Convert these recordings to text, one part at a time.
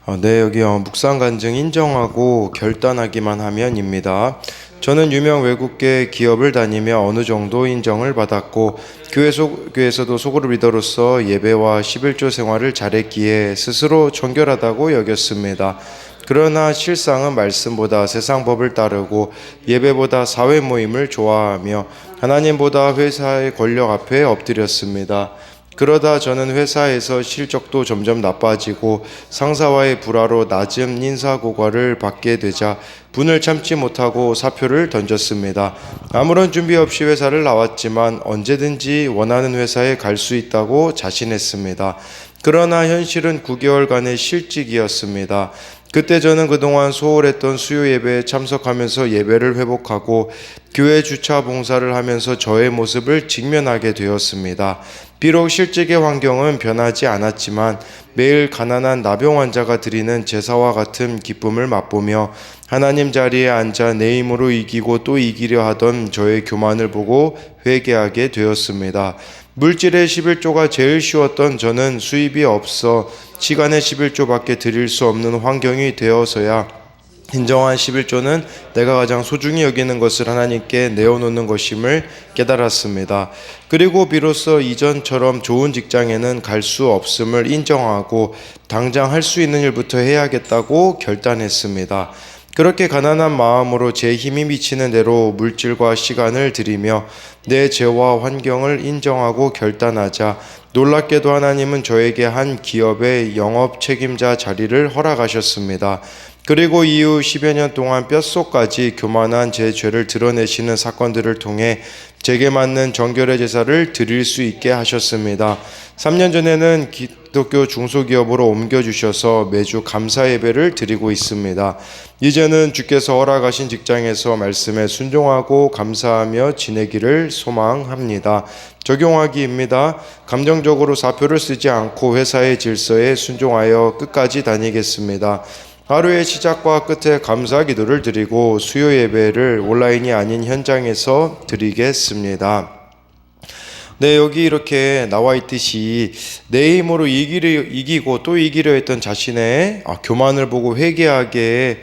네, 여기 묵상 간증 인정하고 결단하기만 하면입니다. 저는 유명 외국계 기업을 다니며 어느 정도 인정을 받았고 교회에서도 소그룹 리더로서 예배와 11조 생활을 잘했기에 스스로 정결하다고 여겼습니다. 그러나 실상은 말씀보다 세상 법을 따르고 예배보다 사회 모임을 좋아하며 하나님보다 회사의 권력 앞에 엎드렸습니다. 그러다 저는 회사에서 실적도 점점 나빠지고 상사와의 불화로 낮은 인사고과를 받게 되자 분을 참지 못하고 사표를 던졌습니다. 아무런 준비 없이 회사를 나왔지만 언제든지 원하는 회사에 갈 수 있다고 자신했습니다. 그러나 현실은 9개월간의 실직이었습니다. 그때 저는 그동안 소홀했던 수요 예배에 참석하면서 예배를 회복하고 교회 주차 봉사를 하면서 저의 모습을 직면하게 되었습니다. 비록 실직의 환경은 변하지 않았지만 매일 가난한 나병 환자가 드리는 제사와 같은 기쁨을 맛보며 하나님 자리에 앉아 내 힘으로 이기고 또 이기려 하던 저의 교만을 보고 회개하게 되었습니다. 물질의 11조가 제일 쉬웠던 저는 수입이 없어 시간의 11조밖에 드릴 수 없는 환경이 되어서야 인정한 11조는 내가 가장 소중히 여기는 것을 하나님께 내어놓는 것임을 깨달았습니다. 그리고 비로소 이전처럼 좋은 직장에는 갈 수 없음을 인정하고 당장 할 수 있는 일부터 해야겠다고 결단했습니다. 그렇게 가난한 마음으로 제 힘이 미치는 대로 물질과 시간을 들이며 내 죄와 환경을 인정하고 결단하자 놀랍게도 하나님은 저에게 한 기업의 영업 책임자 자리를 허락하셨습니다. 그리고 이후 10여 년 동안 뼛속까지 교만한 제 죄를 드러내시는 사건들을 통해 제게 맞는 정결의 제사를 드릴 수 있게 하셨습니다. 3년 전에는 기독교 중소기업으로 옮겨주셔서 매주 감사 예배를 드리고 있습니다. 이제는 주께서 허락하신 직장에서 말씀에 순종하고 감사하며 지내기를 소망합니다. 적용하기입니다. 감정적으로 사표를 쓰지 않고 회사의 질서에 순종하여 끝까지 다니겠습니다. 하루의 시작과 끝에 감사 기도를 드리고 수요 예배를 온라인이 아닌 현장에서 드리겠습니다. 네, 여기 이렇게 나와 있듯이 내 힘으로 이기고 또 이기려 했던 자신의 교만을 보고 회개하게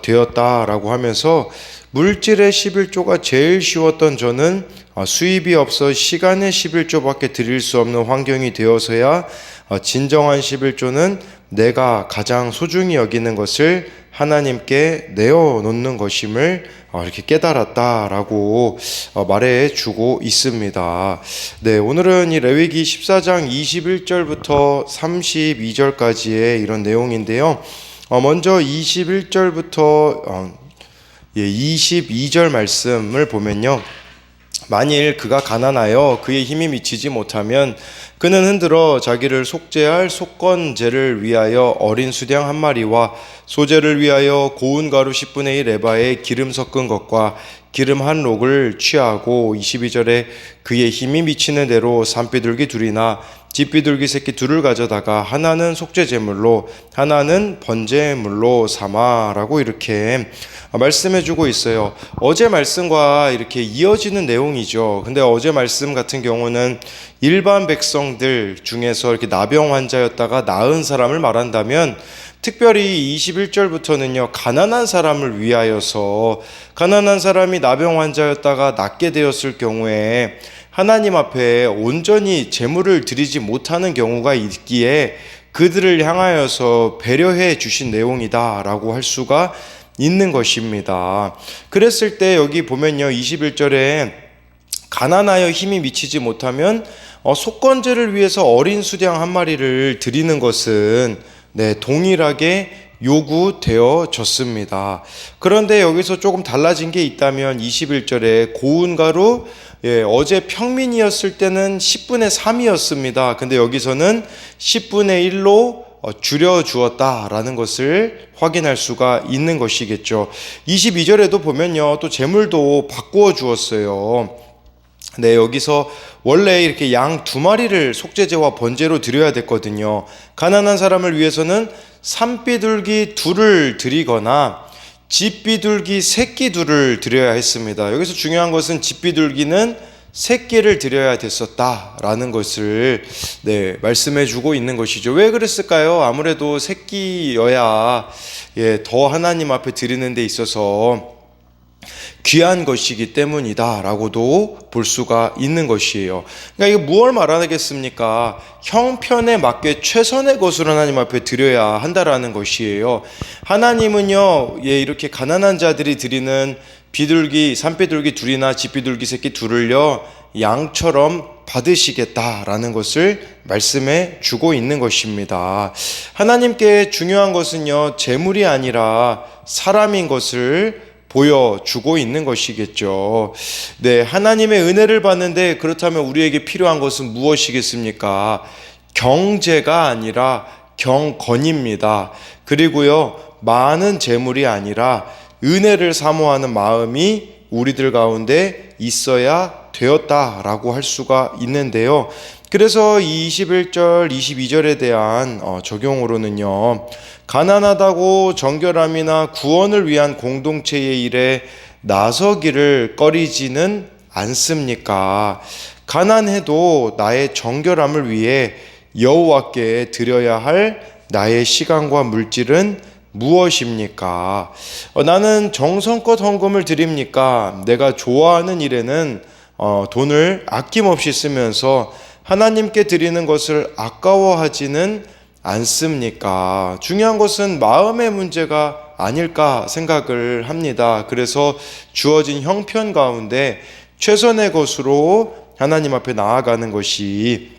되었다라고 하면서 물질의 11조가 제일 쉬웠던 저는 수입이 없어 시간의 11조밖에 드릴 수 없는 환경이 되어서야 진정한 11조는 내가 가장 소중히 여기는 것을 하나님께 내어놓는 것임을 이렇게 깨달았다라고 말해주고 있습니다. 네, 오늘은 이 레위기 14장 21절부터 32절까지의 이런 내용인데요. 먼저 21절부터 22절 말씀을 보면요. 만일 그가 가난하여 그의 힘이 미치지 못하면 그는 흔들어 자기를 속죄할 속건제를 위하여 어린 수량 한 마리와 소제를 위하여 고운 가루 10분의 1 에바에 기름 섞은 것과 기름 한 록을 취하고 22절에 그의 힘이 미치는 대로 산비둘기 둘이나 집비둘기 새끼 둘을 가져다가 하나는 속죄제물로 하나는 번제물로 삼아라고 이렇게 말씀해주고 있어요. 어제 말씀과 이렇게 이어지는 내용이죠. 근데 어제 말씀 같은 경우는 일반 백성들 중에서 이렇게 나병 환자였다가 나은 사람을 말한다면 특별히 21절부터는요, 가난한 사람을 위하여서 가난한 사람이 나병 환자였다가 낫게 되었을 경우에 하나님 앞에 온전히 제물을 드리지 못하는 경우가 있기에 그들을 향하여서 배려해 주신 내용이다라고 할 수가 있는 것입니다. 그랬을 때 여기 보면요, 21절에 가난하여 힘이 미치지 못하면 속건제를 위해서 어린 수량 한 마리를 드리는 것은 동일하게 요구되어졌습니다. 그런데 여기서 조금 달라진 게 있다면 21절에 고운 가루, 어제 평민이었을 때는 10분의 3이었습니다. 근데 여기서는 10분의 1로 줄여 주었다라는 것을 확인할 수가 있는 것이겠죠. 22절에도 보면요, 또 제물도 바꾸어 주었어요. 네, 여기서 원래 이렇게 양 2마리를 속죄제와 번제로 드려야 됐거든요. 가난한 사람을 위해서는 산비둘기 2를 드리거나 집비둘기 새끼 2를 드려야 했습니다. 여기서 중요한 것은 집비둘기는 새끼를 드려야 됐었다라는 것을 말씀해 주고 있는 것이죠. 왜 그랬을까요? 아무래도 새끼여야 더 하나님 앞에 드리는 데 있어서 귀한 것이기 때문이다라고도 볼 수가 있는 것이에요. 그러니까 이게 무엇을 말하겠습니까? 형편에 맞게 최선의 것을 하나님 앞에 드려야 한다라는 것이에요. 하나님은요, 이렇게 가난한 자들이 드리는 비둘기, 산비둘기 둘이나 집비둘기 새끼 둘을요, 양처럼 받으시겠다라는 것을 말씀해 주고 있는 것입니다. 하나님께 중요한 것은요, 재물이 아니라 사람인 것을 보여주고 있는 것이겠죠. 하나님의 은혜를 받는데 그렇다면 우리에게 필요한 것은 무엇이겠습니까? 경제가 아니라 경건입니다. 그리고요, 많은 재물이 아니라 은혜를 사모하는 마음이 우리들 가운데 있어야 되었다라고 할 수가 있는데요. 그래서 21절, 22절에 대한 적용으로는요, 가난하다고 정결함이나 구원을 위한 공동체의 일에 나서기를 꺼리지는 않습니까? 가난해도 나의 정결함을 위해 여호와께 드려야 할 나의 시간과 물질은 무엇입니까? 나는 정성껏 헌금을 드립니까? 내가 좋아하는 일에는 돈을 아낌없이 쓰면서 하나님께 드리는 것을 아까워하지는 않습니까? 중요한 것은 마음의 문제가 아닐까 생각을 합니다. 그래서 주어진 형편 가운데 최선의 것으로 하나님 앞에 나아가는 것이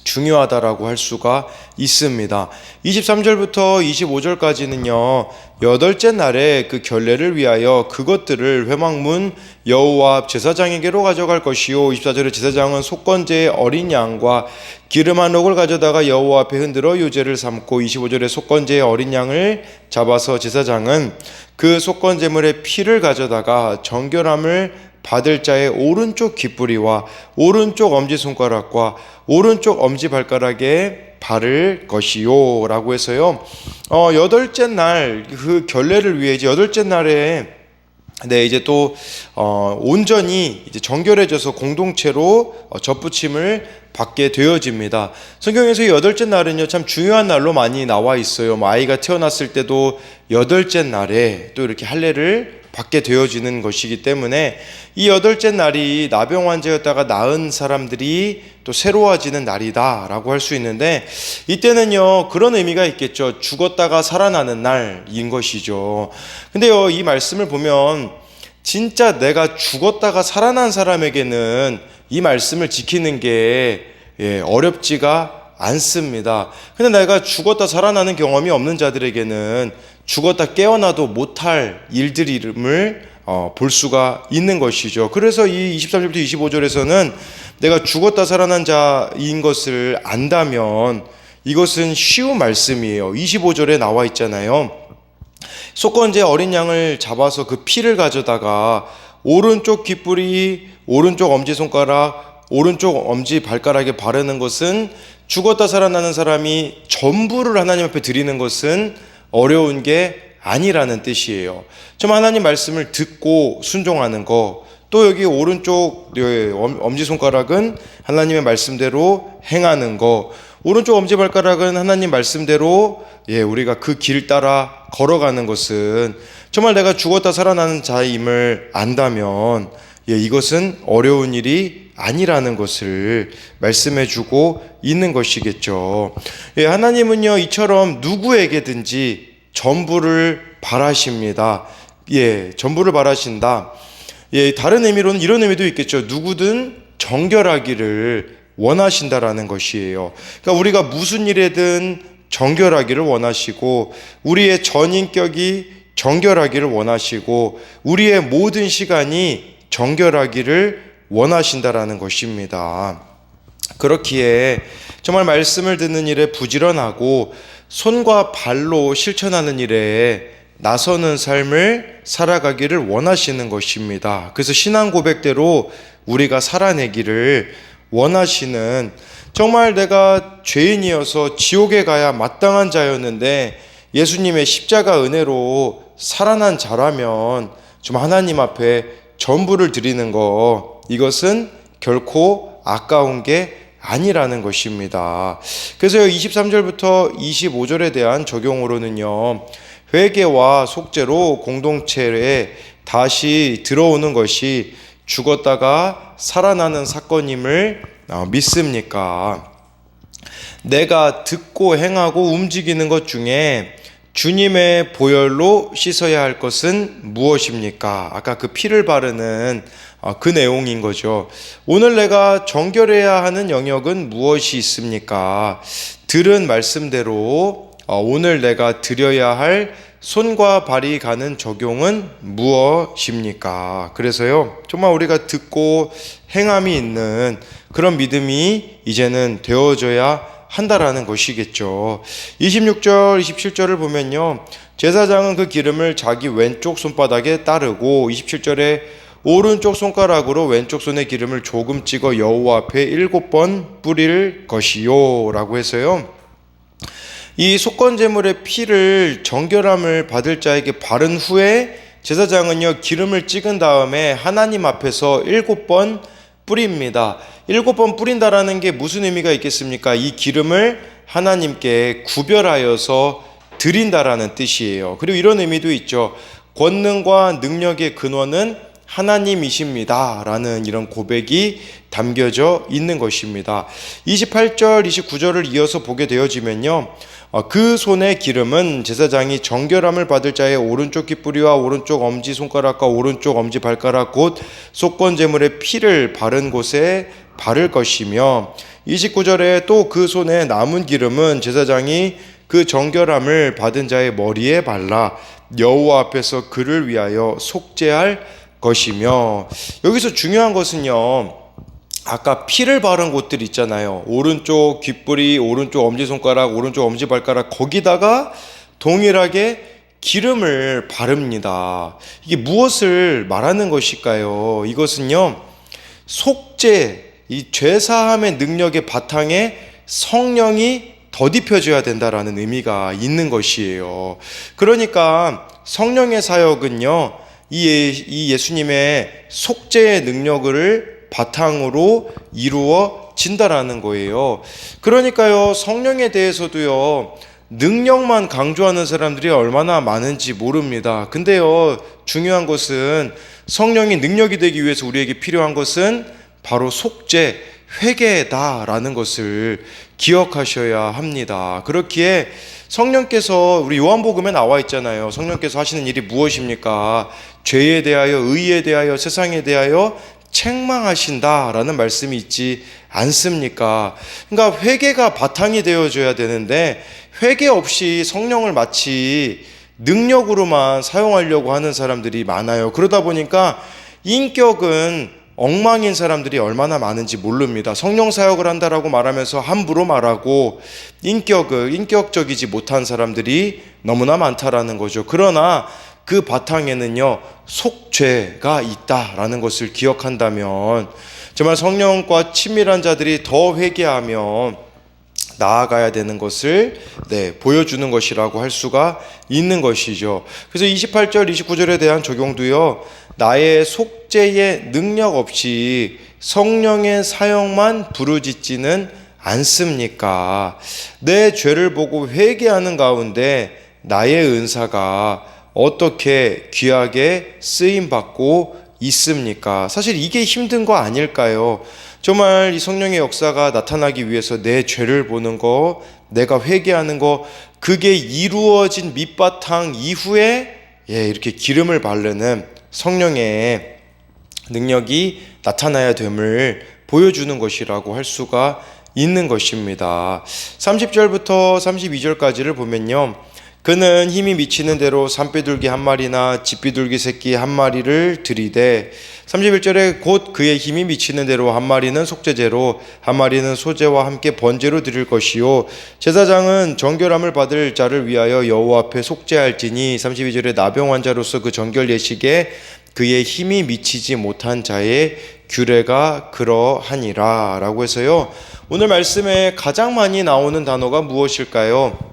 중요하다라고 할 수가 있습니다. 23절부터 25절까지는요, 여덟째 날에 그 결례를 위하여 그것들을 회막문 여호와 앞 제사장에게로 가져갈 것이요, 24절에 제사장은 속건제의 어린 양과 기름 한 옥을 가져다가 여호와 앞에 흔들어 유제를 삼고, 25절에 속건제의 어린 양을 잡아서 제사장은 그 속건제물의 피를 가져다가 정결함을 받을 자의 오른쪽 귓부리와 오른쪽 엄지손가락과 오른쪽 엄지발가락에 바를 것이요 라고 해서요, 여덟째 날 그 결례를 위해 이제 여덟째 날에 이제 또 온전히 이제 정결해져서 공동체로 접붙임을 받게 되어집니다. 성경에서 여덟째 날은요, 참 중요한 날로 많이 나와 있어요. 아이가 태어났을 때도 여덟째 날에 또 이렇게 할례를 받게 되어지는 것이기 때문에 이 여덟째 날이 나병 환자였다가 나은 사람들이 또 새로워지는 날이다라고 할 수 있는데, 이때는요 그런 의미가 있겠죠. 죽었다가 살아나는 날인 것이죠. 근데요, 이 말씀을 보면 진짜 내가 죽었다가 살아난 사람에게는 이 말씀을 지키는 게 어렵지가 않습니다. 근데 내가 죽었다 살아나는 경험이 없는 자들에게는 죽었다 깨어나도 못할 일들임을 볼 수가 있는 것이죠. 그래서 이 23절부터 25절에서는 내가 죽었다 살아난 자인 것을 안다면 이것은 쉬운 말씀이에요. 25절에 나와 있잖아요. 속건제 어린 양을 잡아서 그 피를 가져다가 오른쪽 귓불이, 오른쪽 엄지손가락, 오른쪽 엄지발가락에 바르는 것은 죽었다 살아나는 사람이 전부를 하나님 앞에 드리는 것은 어려운 게 아니라는 뜻이에요. 좀 하나님 말씀을 듣고 순종하는 거, 또 여기 오른쪽 엄지손가락은 하나님의 말씀대로 행하는 거, 오른쪽 엄지발가락은 하나님 말씀대로 우리가 그 길 따라 걸어가는 것은 정말 내가 죽었다 살아나는 자임을 안다면 이것은 어려운 일이 아니라는 것을 말씀해 주고 있는 것이겠죠. 하나님은요, 이처럼 누구에게든지 전부를 바라십니다. 전부를 바라신다. 다른 의미로는 이런 의미도 있겠죠. 누구든 정결하기를 원하신다라는 것이에요. 그러니까 우리가 무슨 일에든 정결하기를 원하시고, 우리의 전인격이 정결하기를 원하시고, 우리의 모든 시간이 정결하기를 원하신다라는 것입니다. 그렇기에 정말 말씀을 듣는 일에 부지런하고 손과 발로 실천하는 일에 나서는 삶을 살아가기를 원하시는 것입니다. 그래서 신앙 고백대로 우리가 살아내기를 원하시는, 정말 내가 죄인이어서 지옥에 가야 마땅한 자였는데 예수님의 십자가 은혜로 살아난 자라면 좀 하나님 앞에 전부를 드리는 거, 이것은 결코 아까운 게 아니라는 것입니다. 그래서 23절부터 25절에 대한 적용으로는요, 회개와 속죄로 공동체에 다시 들어오는 것이 죽었다가 살아나는 사건임을 믿습니까? 내가 듣고 행하고 움직이는 것 중에 주님의 보혈로 씻어야 할 것은 무엇입니까? 아까 그 피를 바르는 그 내용인 거죠. 오늘 내가 정결해야 하는 영역은 무엇이 있습니까? 들은 말씀대로 오늘 내가 드려야 할 손과 발이 가는 적용은 무엇입니까? 그래서요, 정말 우리가 듣고 행함이 있는 그런 믿음이 이제는 되어져야 한다라는 것이겠죠. 26절, 27절을 보면요, 제사장은 그 기름을 자기 왼쪽 손바닥에 따르고 27절에 오른쪽 손가락으로 왼쪽 손에 기름을 조금 찍어 여호와 앞에 7번 뿌릴 것이요 라고 해서요, 이 속건제물의 피를 정결함을 받을 자에게 바른 후에 제사장은요, 기름을 찍은 다음에 하나님 앞에서 7번 뿌립니다. 7번 뿌린다라는 게 무슨 의미가 있겠습니까? 이 기름을 하나님께 구별하여서 드린다라는 뜻이에요. 그리고 이런 의미도 있죠. 권능과 능력의 근원은 하나님이십니다 라는 이런 고백이 담겨져 있는 것입니다. 28절, 29절을 이어서 보게 되어지면요, 그 손의 기름은 제사장이 정결함을 받을 자의 오른쪽 깃뿌리와 오른쪽 엄지손가락과 오른쪽 엄지발가락 곧 속건제물의 피를 바른 곳에 바를 것이며, 29절에 또 그 손에 남은 기름은 제사장이 그 정결함을 받은 자의 머리에 발라 여호와 앞에서 그를 위하여 속죄할 것이며, 여기서 중요한 것은요, 아까 피를 바른 곳들 있잖아요. 오른쪽 귓불이, 오른쪽 엄지손가락, 오른쪽 엄지발가락, 거기다가 동일하게 기름을 바릅니다. 이게 무엇을 말하는 것일까요? 이것은요, 속죄, 이 죄사함의 능력의 바탕에 성령이 덧입혀져야 된다라는 의미가 있는 것이에요. 그러니까 성령의 사역은요, 이 예수님의 속죄의 능력을 바탕으로 이루어진다라는 거예요. 그러니까요, 성령에 대해서도요, 능력만 강조하는 사람들이 얼마나 많은지 모릅니다. 근데요, 중요한 것은 성령이 능력이 되기 위해서 우리에게 필요한 것은 바로 속죄, 회개다라는 것을 기억하셔야 합니다. 그렇기에 성령께서, 우리 요한복음에 나와 있잖아요. 성령께서 하시는 일이 무엇입니까? 죄에 대하여, 의에 대하여, 세상에 대하여 책망하신다라는 말씀이 있지 않습니까? 그러니까 회개가 바탕이 되어줘야 되는데, 회개 없이 성령을 마치 능력으로만 사용하려고 하는 사람들이 많아요. 그러다 보니까 인격은 엉망인 사람들이 얼마나 많은지 모릅니다. 성령 사역을 한다라고 말하면서 함부로 말하고 인격적이지 못한 사람들이 너무나 많다라는 거죠. 그러나 그 바탕에는요, 속죄가 있다라는 것을 기억한다면 정말 성령과 친밀한 자들이 더 회개하며 나아가야 되는 것을 보여주는 것이라고 할 수가 있는 것이죠. 그래서 28절, 29절에 대한 적용도요, 나의 속죄의 능력 없이 성령의 사역만 부르짖지는 않습니까? 내 죄를 보고 회개하는 가운데 나의 은사가 어떻게 귀하게 쓰임받고 있습니까? 사실 이게 힘든 거 아닐까요? 정말 이 성령의 역사가 나타나기 위해서 내 죄를 보는 거, 내가 회개하는 거, 그게 이루어진 밑바탕 이후에 이렇게 기름을 바르는 성령의 능력이 나타나야 됨을 보여주는 것이라고 할 수가 있는 것입니다. 30절부터 32절까지를 보면요, 그는 힘이 미치는 대로 산비둘기 한 마리나 집비둘기 새끼 한 마리를 들이되, 31절에 곧 그의 힘이 미치는 대로 한 마리는 속죄제로 한 마리는 소제와 함께 번제로 드릴 것이요, 제사장은 정결함을 받을 자를 위하여 여호와 앞에 속죄할지니, 32절에 나병 환자로서 그 정결 예식에 그의 힘이 미치지 못한 자의 규례가 그러하니라 라고 해서요, 오늘 말씀에 가장 많이 나오는 단어가 무엇일까요?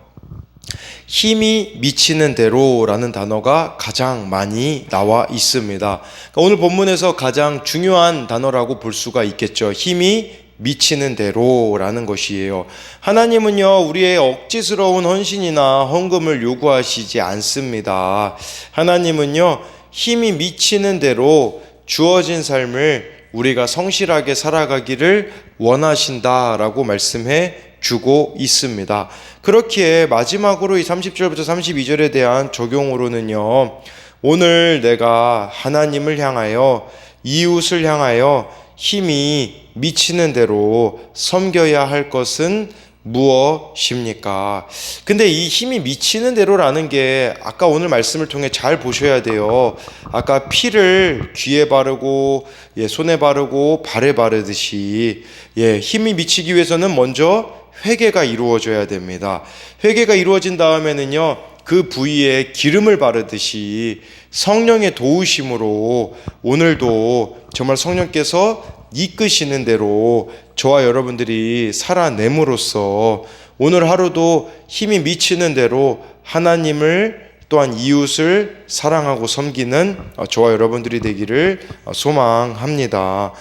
힘이 미치는 대로라는 단어가 가장 많이 나와 있습니다. 그러니까 오늘 본문에서 가장 중요한 단어라고 볼 수가 있겠죠. 힘이 미치는 대로라는 것이에요. 하나님은요, 우리의 억지스러운 헌신이나 헌금을 요구하시지 않습니다. 하나님은요, 힘이 미치는 대로 주어진 삶을 우리가 성실하게 살아가기를 원하신다라고 말씀해 주고 있습니다. 그렇기에 마지막으로 이 30절부터 32절에 대한 적용으로는요, 오늘 내가 하나님을 향하여, 이웃을 향하여 힘이 미치는 대로 섬겨야 할 것은 무엇입니까? 근데 이 힘이 미치는 대로라는 게 아까 오늘 말씀을 통해 잘 보셔야 돼요. 아까 피를 귀에 바르고 손에 바르고 발에 바르듯이 힘이 미치기 위해서는 먼저 회개가 이루어져야 됩니다. 회개가 이루어진 다음에는요, 그 부위에 기름을 바르듯이 성령의 도우심으로 오늘도 정말 성령께서 이끄시는 대로 저와 여러분들이 살아냄으로써 오늘 하루도 힘이 미치는 대로 하나님을 또한 이웃을 사랑하고 섬기는 저와 여러분들이 되기를 소망합니다.